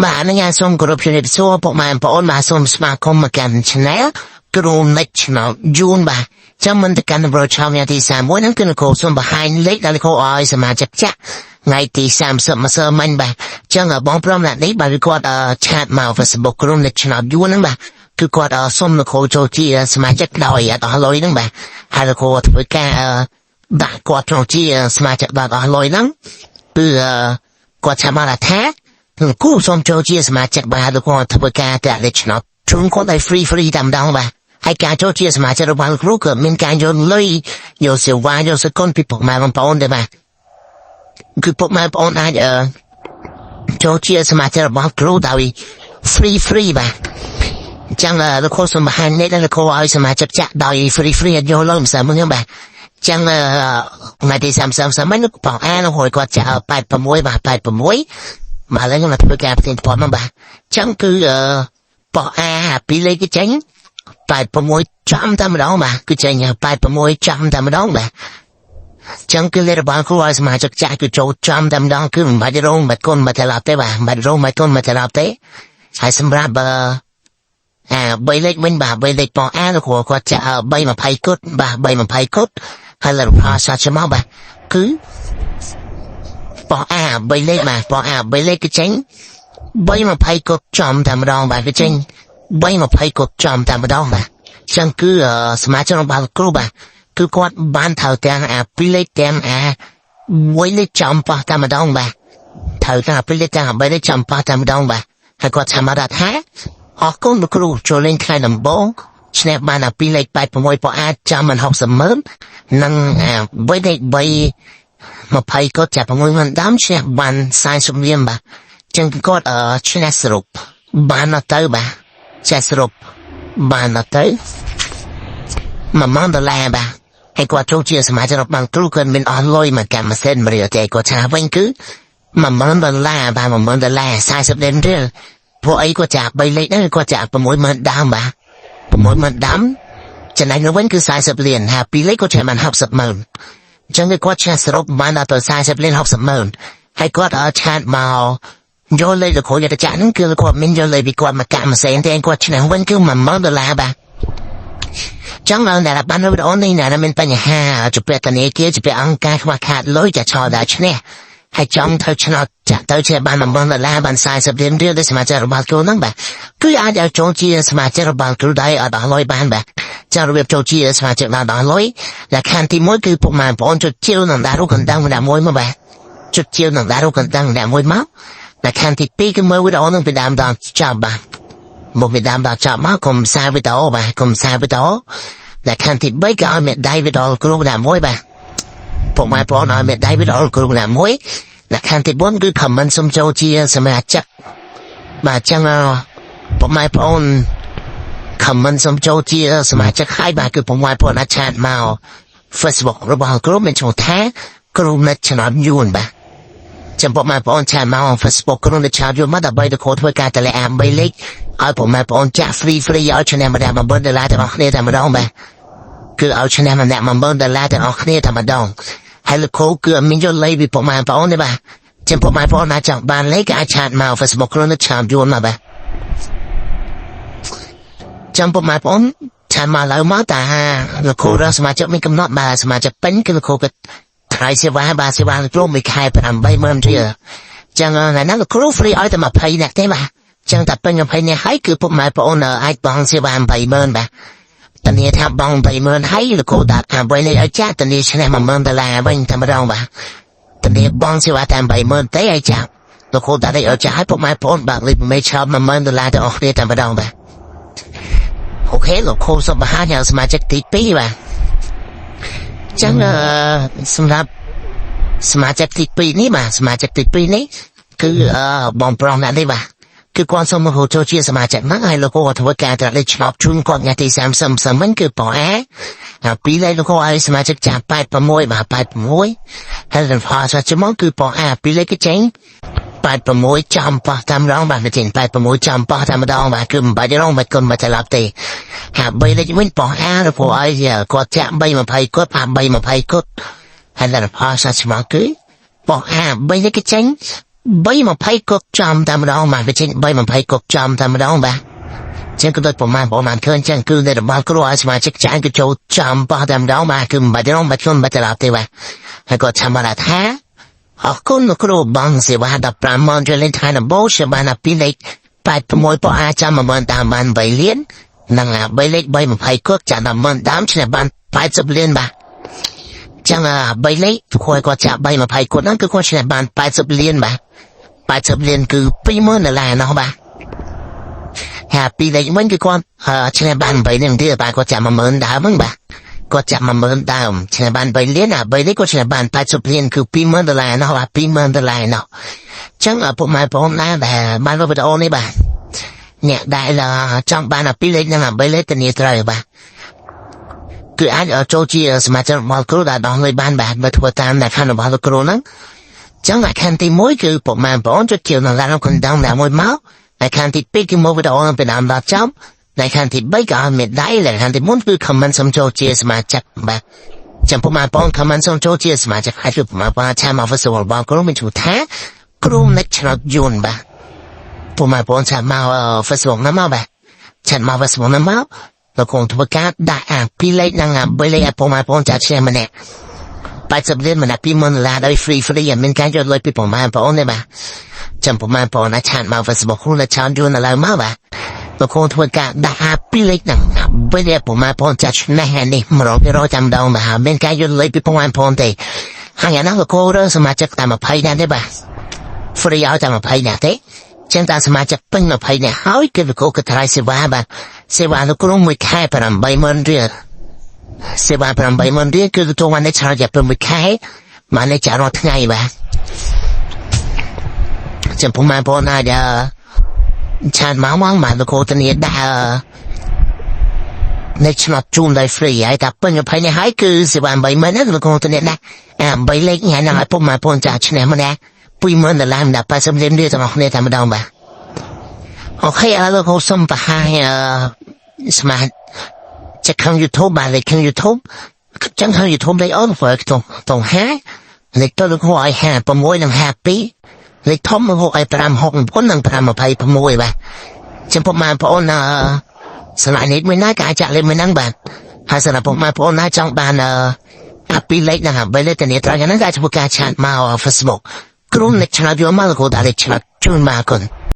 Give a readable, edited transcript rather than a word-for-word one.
បាទនឹងអាសូមគោរពជំរាបសួរពុកម៉ែបងប្អូនបាទសូមស្វាគមន៍មកកាន់ Channel គ្រូនិចឆ្នោតយួនបាទចាំមិនទៅកាន់ប្រូឆាវទី31ហ្នឹងគឺនគរសូមបង្ហាញលេខដែលគរឲ្យសមាជិកចាក់ថ្ងៃទី30ម្សិលមិញបាទចឹងបងប្រុសម្នាក់នេះបាទគាត់ឆាតមក Facebook គ្រូនិចឆ្នោតយួនហ្នឹងបាទគឺគាត់សុំនគរចូលជាសមាជិកដោយអត់អស់លុយហ្នឹងបាទហើយនគរធ្វើការដាក់គាត់ចូលជាសមាជិកបាទអស់លុយហ្នឹងគឺគាត់ចាំមកថាគូសូមចូលជាសមាជិកបាទឬក៏ធ្វើការតែលេខឆ្នោតជូនគាត់ឲ្យ free តាមដងបាទហើយការចូលជាសមាជិករបស់គ្រូក៏មានការយកលុយយកសេវាយកសកលពីពុកម៉ែបងប្អូនដែរបាទគឺពុកម៉ែបងប្អូនអាចចូលជាសមាជិករបស់គ្រូដោយ free បាទចឹងលោកគ្រូសូមបង្ហាញនេះដល់លោកគ្រូឲ្យសមាជិកចាក់ដោយ free អត់យកលុយមិនស្មើហ្នឹងបាទចឹងថ្ងៃទី30មិញបងអានហើយគាត់ចាក់86បាទ86មកឡើងមកធ្វើការផ្សេងៗមកបាទចឹងគឺបោះអាពីលេខគេចេញ86ចាំតែម្ដងបាទគឺចេញ86ចាំតែម្ដងបាទចឹងគឺលេខរបស់គ្រូឲ្យសមាជិកចាស់គឺចូលចាំតែម្ដងគឺមិនបាច់រងបាច់គុណបាច់ត្រឡប់ទេបាទមិនបាច់រងបាច់គុណបាច់ត្រឡប់ទេហើយសម្រាប់3លេខវិញបាទ3លេខបងអាគ្រូគាត់ចាក់320គត់បាទ320គត់ហើយលេខរបស់សាច់មកបាទគឺបងអា3លេខបាទបងអា3លេខគឺចេញ320គត់ចំតែម្ដងបាទគឺចេញ320គត់ចំតែម្ដងបាទចឹងគឺសមាជិករបស់គ្រូបាទគឺគាត់បានត្រូវទាំង2លេខទាំង1លេខចំប៉ះតែម្ដងបាទត្រូវទាំង2លេខទាំង3លេខចំប៉ះតែម្ដងបាទហើយគាត់ថាមកថាអរគុណលោកគ្រូចូលលេងថ្ងៃដំបូងឈ្នះបាន2លេខ86ប៉ុអាចចាំមិន60ម៉ឺននិង3លេខ20គាត់ចាប់6មិនដាំឈ្នះបាន40លានបាទចឹងគាត់ឈ្នះសរុបបានទៅបាទចាសរុបបានទៅ$10000បាទហើយគាត់ចូលជាសមាជិករបស់គ្រូគាត់មានអស់លុយមកកម្មសិទ្ធិមរៀលតែគាត់ថាវិញគឺ$10000បាទ$10000 40លានរៀលពួកអីគាត់ចាក់3លេខហ្នឹងគាត់ចាក់60000ដាំបាទ60000ដាំចំណែកនោះវិញគឺ40លានហើយ2លេខគាត់ចាក់បាន60ម៉ឺនចឹងគាត់ឈ្នះសរុបបានដល់ទៅ40លាន60ម៉ឺនហើយគាត់ឆាតមកយកលេខលោកគ្រូយត្តចាក់ហ្នឹងគឺគាត់មានយកលេខពីគាត់មកកម្មសិទ្ធិតែគាត់ឈ្នះវិញគឺ$10000បាទចឹងដល់តែបានវីដេអូនេះណាមានបញ្ហាជពាក់ធនាគារជពាក់អង្គការខ្វះខាតលុយចាឆោដល់ឈ្នះហើយចង់ទៅឆ្នោតចាក់ទៅជាបាន$10000បាន40លានរៀលដោយសមាជិករបស់គ្រូហ្នឹងបាទគឺអាចឲ្យចូលជាសមាជិករបស់គ្រូដែរអត់ដល់លុយបានបាទចារបៀបចូលជាសមាជិកដល់លុយលក្ខខណ្ឌទី1គឺពុកម៉ែបងប្អូនចុចជាវនឹងដាក់រូបកណ្ដឹងម្នាក់មួយមកបាទចុចជាវនឹងដាក់រូបកណ្ដឹងម្នាក់មួយមកលក្ខខណ្ឌទី2គឺមើលវីដេអូនឹងពីដើមដល់ចប់បាទមកពីដើមដល់ចប់មកកុំសារវីដេអូបាទកុំសារវីដេអូលក្ខខណ្ឌទី3គឺឲ្យមេដៃវីដេអូគ្រូម្នាក់មួយបាទពុកម៉ែបងប្អូនឲ្យមេដៃវីដេអូគ្រូម្នាក់មួយលក្ខខណ្ឌទី4គឺ comment សុំចូលជាសមាជិកបាទចឹងពុកម៉ែបងប្អូន comment សុំចូលជាសមាជិកហើយបាទគឺពុកម៉ែបងប្អូនអាចឆាតមក Facebook របស់គ្រូមានឈ្មោះថាគ្រូនិចឆ្នោតយួនបាទចាំពុកម៉ែបងប្អូនឆាតមក Facebook គ្រូនិចឆ្នោតយួនមកដើម្បីទៅគ្រូធ្វើការតលេអា3លេខឲ្យពុកម៉ែបងប្អូនចាក់ free ឲ្យឈ្នះម្នាក់$10000ទាំងអស់គ្នាតែម្ដងបាទគឺឲ្យឈ្នះម្នាក់$10000ទាំងអស់គ្នាតែម្ដងហើយលោកគ្រូគឺមានយកលេខពីពុកម៉ែបងប្អូនទេបាទចាំពុកម៉ែបងប្អូនអាចចង់បានលេខក៏អាចឆាតមក Facebook គ្រូនិចឆ្នោតយួនមកបាទចាំពុកម៉ែបងប្អូនឆាតមកឡើយមកតាលោកគ្រូរកសមាជិកមានកំណត់បាទសមាជិកពេញគឺលោកគ្រូក៏ថ្លៃសេវាបាទសេវាគ្រូមួយខែ80000រៀលចឹងថ្ងៃណាលោកគ្រូ free ឲ្យតែ20នាក់ទេបាទចឹងតែពេញ20នាក់ហើយគឺពុកម៉ែបងប្អូនអាចបង់សេវា80000បាទតនីថាបង់80000ហើយលោកគ្រូដាក់8លេខឲ្យចាក់តនីឈ្នះ$10000វិញតែម្ដងបាទតនីបង់សេវាតែ80000ទេឲ្យចាក់លោកគ្រូដាក់ឲ្យចាក់ឲ្យពុកម៉ែបងប្អូនបាក់លេខមេឆោប$10000ទាំងអស់គ្នាតែម្ដងបាទអូខេលោកគ្រូសូមបង្ហាញឲ្យសមាជិកទី2បាទចឹងសម្រាប់សមាជិកទី2នេះបាទសមាជិកទី2នេះគឺបងប្រុសអ្នកនេះបាទគឺគាត់សូមមកចូលជាសមាជិកហ្នឹងហើយលោកគ្រូធ្វើការត្រាក់លេខឆ្នោតជូនគាត់ថ្ងៃទី30មិញគឺបងអា2លេខលោកគ្រូឲ្យសមាជិកចាស់86បាទ86ហើយដល់ផាសចាំគឺបងអា2លេខគេចេញ86ចំប៉ះតាមរងបាទចេញ86ចំប៉ះតាមម្ដងបាទគឺមិនបាច់រងមិនគុណមកត្រឡប់ទេហើយ3លេខវិញបងអាលោកគ្រូឲ្យគាត់ចាក់320គាត់320គាត់ហើយដល់ផាសចាំគឺបងអា3លេខគេចេញ bay mà phải cột chạm tầm đó mà cái chuyện bay mà phải cột chạm tầm đó bàฉันก็โดยประมาณเคยฉันคือในระบบก็รู้สมาชิกฉันก็โจจำประเดิมดาวมาคือบัดน้องบัดคนบัดตลาดเทวะให้ก็ทำอะไรแท้คนก็รู้บางสิว่าดับประมาณจะเล่นไทยนะโบชบานาปีเล็กไปขโมยปออาจารย์มาบันตามบันใบเลี้ยนนั่งใบเล็กใบมันไผ่ก็จะนำมันตามฉันบันไปจับเลี้ยนบ่จังใบเล็กทุกคนก็จะใบมันไผ่ก็นั่นคือคนฉันบันไปจับเลี้ยนบ่ไปจับเลี้ยนคือปีเมื่ออะไรนะบ่ปีเล็กมันคือคนฉันบันใบหนึ่งที่บ่ก็จะมาเหมือนดาวมั้งบ่ก็จะมาเหมือนดาวฉันบันใบเลี้ยนใบเล็กก็ฉันบันไปจับเลี้ยนคือปีเมื่ออะไรนะบ่ปีเมื่ออะไรเนาะจังพวกมันพวกนั้นแต่บ้านเราเป็นโอนี่บ่เนี่ยได้ละจังบ้านปีเล็กนั่งใบเล็กตัวนี้อะไรบ่คืออันโจจีสมาชิกมาคุยได้ดองเลยบ้านแบบมาทัวร์ตามแต่ขันมาคุยนั้นจังขันที่มวยคือพวกมันพวกจะเกี่ยวกับเราคนดังแต่มวยเมาในขันที่ปีกมวยเป็นโอนเป็นอันดับจำในขันที่ใบก็ไม่ได้เลยขันที่มุ่งคือคำมันสมโจจีสมาชิกแบบจังพวกมันพวกคำมันสมโจจีสมาชิกให้คือพวกมันพวกใช้มาฟังสวรรค์บางคนไม่ถูกแท้กลุ่มนักชนยุนแบบพวกมันพวกฉันมาฟังสวรรค์น้ำมาแบบฉันมาฟังสวรรค์น้ำมาเราคงทุกการได้ปีเล็กนางใบเล็กพอมาพอจะเชื่อมันเนี่ยไปจับเล่นมันปีมันลาได้ฟรีอย่างเป็นการยอดเลยปีผมมาพอเนี่ยบ่จำผมมาพอนะฉันมาฟังสบอกคุณและฉันดูนั่นอะไรมาบ่เราคงทุกการได้ปีเล็กนางใบเล็กผมมาพอจะชนะนี่มันเราจำดาวมาเป็นการยอดเลยปีผมมาพอแต่หากอย่างนั้นเราคงเริ่มสมาชิกตามมาพายได้บ่ฟรีเอาตามมาพายเนี่ยเต้ฉันตามสมาชิกเป็นมาพายเนี่ยเขาอีกคือเขาก็ทายสิว่าบ่เสวาลูกรุ่งมือแค่ประมาณใบมันเรียเสวาประมาณใบมันเรียคือตัววันในชาจะเป็นมือแค่มาในจารอดไงวะฉันพูดมาพอน่าจะฉันมาว่างมาลูกคนนี้ได้ในชนะจูนได้ฟรีไอ้แต่เป็นอยู่ภายในหายคือเสวาใบมันนั่นลูกคนนี้นะใบเล็กไงนะไอ้พวกมาพอจะชนะมันนะปุยมันแต่ละมันไปสำเร็จเรื่องจะมาเนี่ยทำไม่ได้บ้างโอเคแล้วก็ส่งไปให้สมาร์ทจะเข้า YouTube มาเลยเข้า YouTube จังเข้า YouTube ได้ออนเฟิร์กตรงหาเลยตัวลูกหัวไอ้หาประมวยนางแฮปปี้เลยทอมมันหัวไอ้ประามหกพ้นนางประามมาไปประมวยไปฉันพอมาพอสลายนิดไม่น่าจะจะเลยไม่นั่งแบบหาสลับพอมาพอน่าจังบานปีเล็กนะครับไปเล่นแต่เนี่ยตอนนั้นก็จะพูดการแชทมาเฟซบุ๊กกลุ่มเล็กชนะเยอะมากเลยก็ได้เล็กชนะจุนมาคน